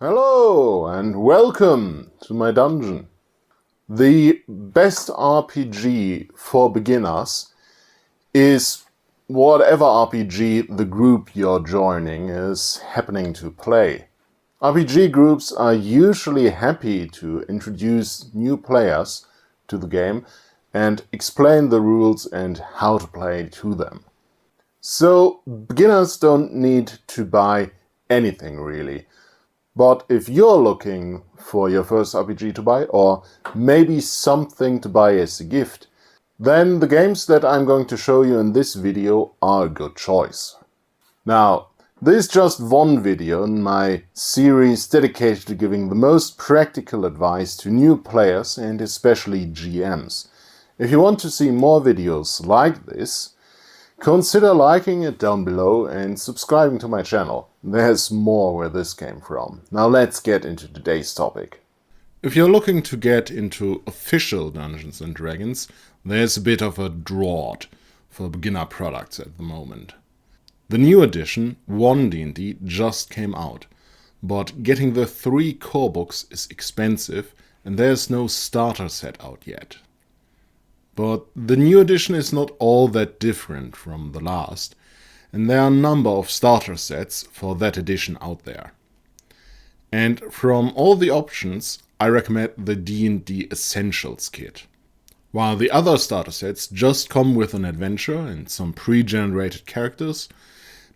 Hello and welcome to my dungeon. The best RPG for beginners is whatever RPG the group you're joining is happening to play. RPG groups are usually happy to introduce new players to the game and explain the rules and how to play to them. So beginners don't need to buy anything really. But if you're looking for your first RPG to buy, or maybe something to buy as a gift, then the games that I'm going to show you in this video are a good choice. Now, this is just one video in my series dedicated to giving the most practical advice to new players and especially GMs. If you want to see more videos like this, consider liking it down below and subscribing to my channel. There's more where this came from. Now let's get into today's topic. If you're looking to get into official Dungeons & Dragons, there's a bit of a drought for beginner products at the moment. The new edition, 1D&D, just came out, but getting the 3 core books is expensive and there's no starter set out yet. But the new edition is not all that different from the last, and there are a number of starter sets for that edition out there. And from all the options, I recommend the D&D Essentials kit. While the other starter sets just come with an adventure and some pre-generated characters,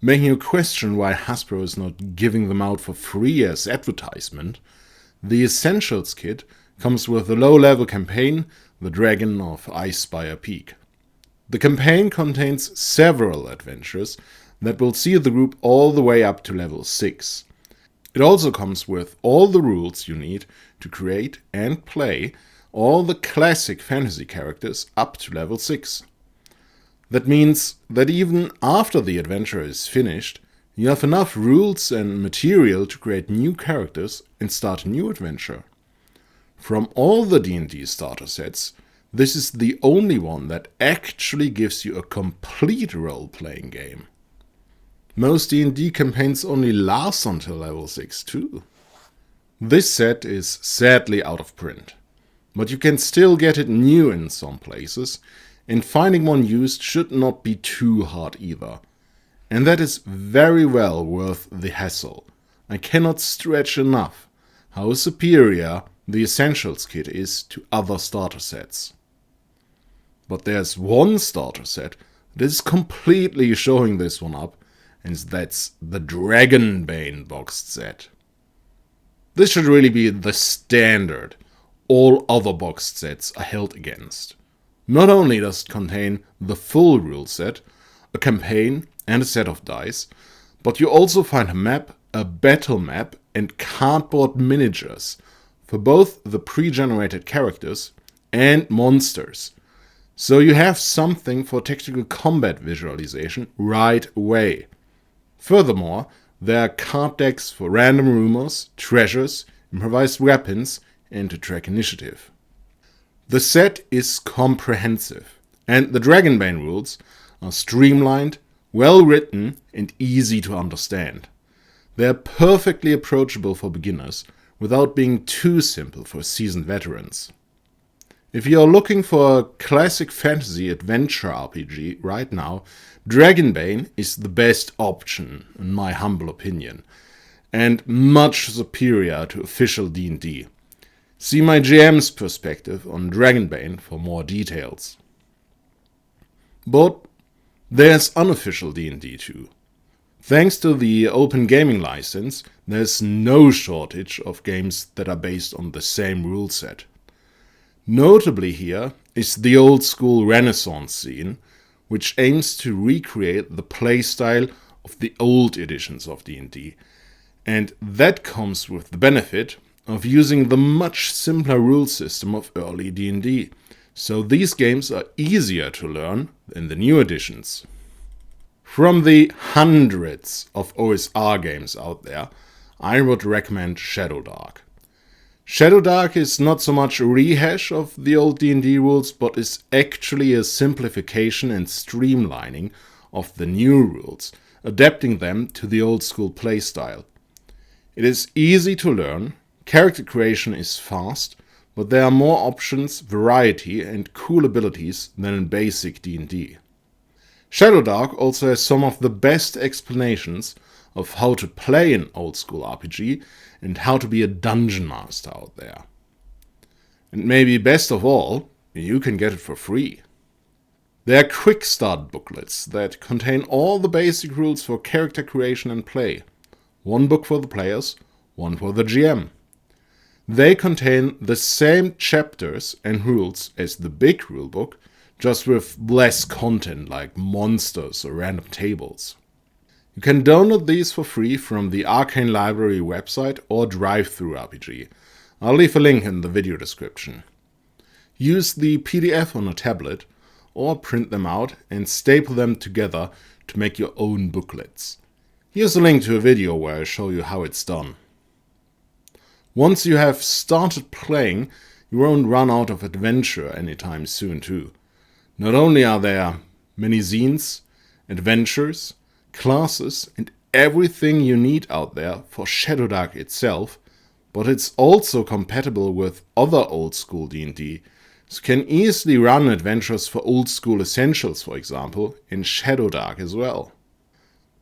making you question why Hasbro is not giving them out for free as advertisement, the Essentials kit comes with a low-level campaign, The Dragon of Icespire Peak. The campaign contains several adventures that will see the group all the way up to level 6. It also comes with all the rules you need to create and play all the classic fantasy characters up to level 6. That means that even after the adventure is finished, you have enough rules and material to create new characters and start a new adventure. From all the D&D starter sets, this is the only one that actually gives you a complete role-playing game. Most D&D campaigns only last until level 6 too. This set is sadly out of print, but you can still get it new in some places, and finding one used should not be too hard either. And that is very well worth the hassle. I cannot stretch enough how superior the Essentials kit is to other starter sets. But there's one starter set that is completely showing this one up, and that's the Bane boxed set. This should really be the standard all other boxed sets are held against. Not only does it contain the full rule set, a campaign and a set of dice, but you also find a map, a battle map, and cardboard miniatures for both the pre-generated characters and monsters. So you have something for tactical combat visualization right away. Furthermore, there are card decks for random rumors, treasures, improvised weapons, and to track initiative. The set is comprehensive, and the Bane rules are streamlined, well written, and easy to understand. They are perfectly approachable for beginners, without being too simple for seasoned veterans. If you are looking for a classic fantasy adventure RPG right now, Bane is the best option, in my humble opinion, and much superior to official D&D. See my GM's perspective on Bane for more details. But there's unofficial D&D too. Thanks to the Open Gaming license, there's no shortage of games that are based on the same rule set. Notably here is the old school Renaissance scene, which aims to recreate the playstyle of the old editions of D&D, and that comes with the benefit of using the much simpler rule system of early D&D, so these games are easier to learn than the new editions. From the hundreds of OSR games out there, I would recommend Shadowdark. Shadowdark is not so much a rehash of the old D&D rules, but is actually a simplification and streamlining of the new rules, adapting them to the old school playstyle. It is easy to learn, character creation is fast, but there are more options, variety and cool abilities than in basic D&D. Shadowdark also has some of the best explanations of how to play an old school RPG and how to be a dungeon master out there. And maybe best of all, you can get it for free. There are quick start booklets that contain all the basic rules for character creation and play. One book for the players, one for the GM. They contain the same chapters and rules as the big rulebook, just with less content like monsters or random tables. You can download these for free from the Arcane Library website or Drivethroughrpg. I'll leave a link in the video description. Use the PDF on a tablet or print them out and staple them together to make your own booklets. Here's a link to a video where I show you how it's done. Once you have started playing, you won't run out of adventure anytime soon too. Not only are there many zines, adventures, classes and everything you need out there for Shadowdark itself, but it's also compatible with other old school D&D, so you can easily run adventures for old school Essentials, for example, in Shadowdark as well.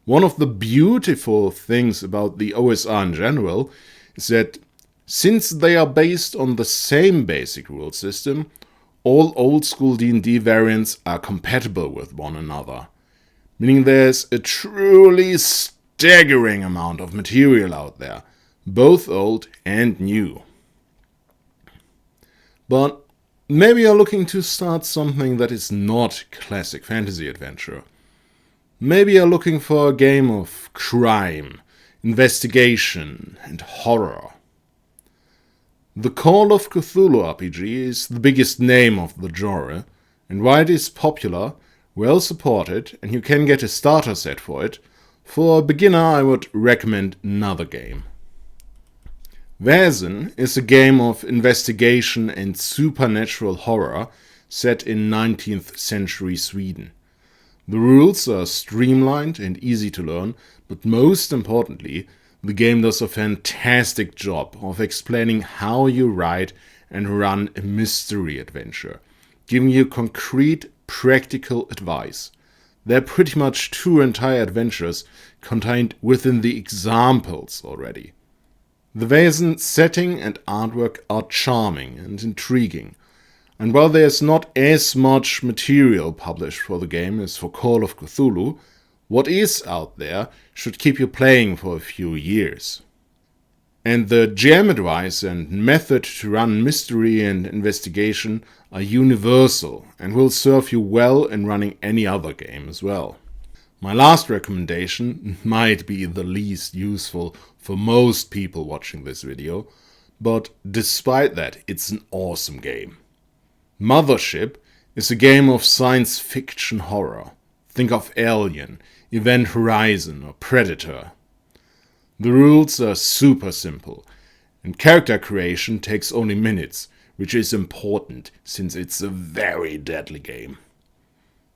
One of the beautiful things about the OSR in general is that since they are based on the same basic rule system, all old school D&D variants are compatible with one another, meaning there's a truly staggering amount of material out there, both old and new. But maybe you're looking to start something that is not classic fantasy adventure. Maybe you're looking for a game of crime, investigation, and horror. The Call of Cthulhu RPG is the biggest name of the genre, and while it is popular, well supported, and you can get a starter set for it, for a beginner I would recommend another game. Vasin is a game of investigation and supernatural horror set in 19th century Sweden. The rules are streamlined and easy to learn, but most importantly, the game does a fantastic job of explaining how you write and run a mystery adventure, giving you concrete, practical advice. There are pretty much 2 entire adventures contained within the examples already. The Vasin setting and artwork are charming and intriguing, and while there's not as much material published for the game as for Call of Cthulhu, what is out there should keep you playing for a few years. And the GM advice and method to run mystery and investigation are universal and will serve you well in running any other game as well. My last recommendation might be the least useful for most people watching this video, but despite that, it's an awesome game. Mothership is a game of science fiction horror. Think of Alien, Event Horizon or Predator. The rules are super simple, and character creation takes only minutes, which is important since it's a very deadly game.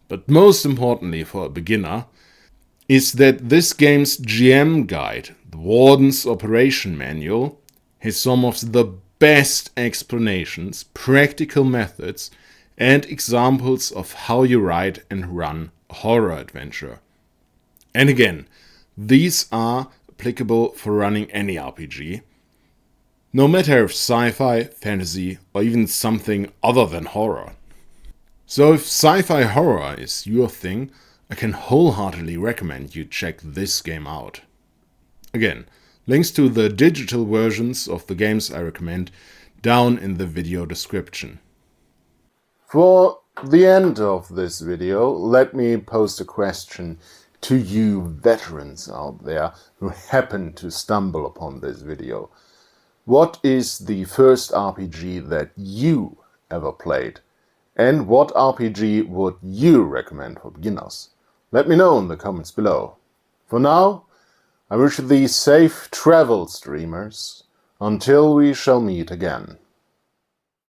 But most importantly for a beginner, is that this game's GM guide, the Warden's Operation Manual, has some of the best explanations, practical methods, and examples of how you write and run a horror adventure. And again, these are applicable for running any RPG, no matter if sci-fi, fantasy, or even something other than horror. So if sci-fi horror is your thing, I can wholeheartedly recommend you check this game out. Again, links to the digital versions of the games I recommend down in the video description. For the end of this video, let me pose a question to you veterans out there who happen to stumble upon this video. What is the first RPG that you ever played? And what RPG would you recommend for beginners? Let me know in the comments below. For now, I wish thee safe travels, dreamers, until we shall meet again.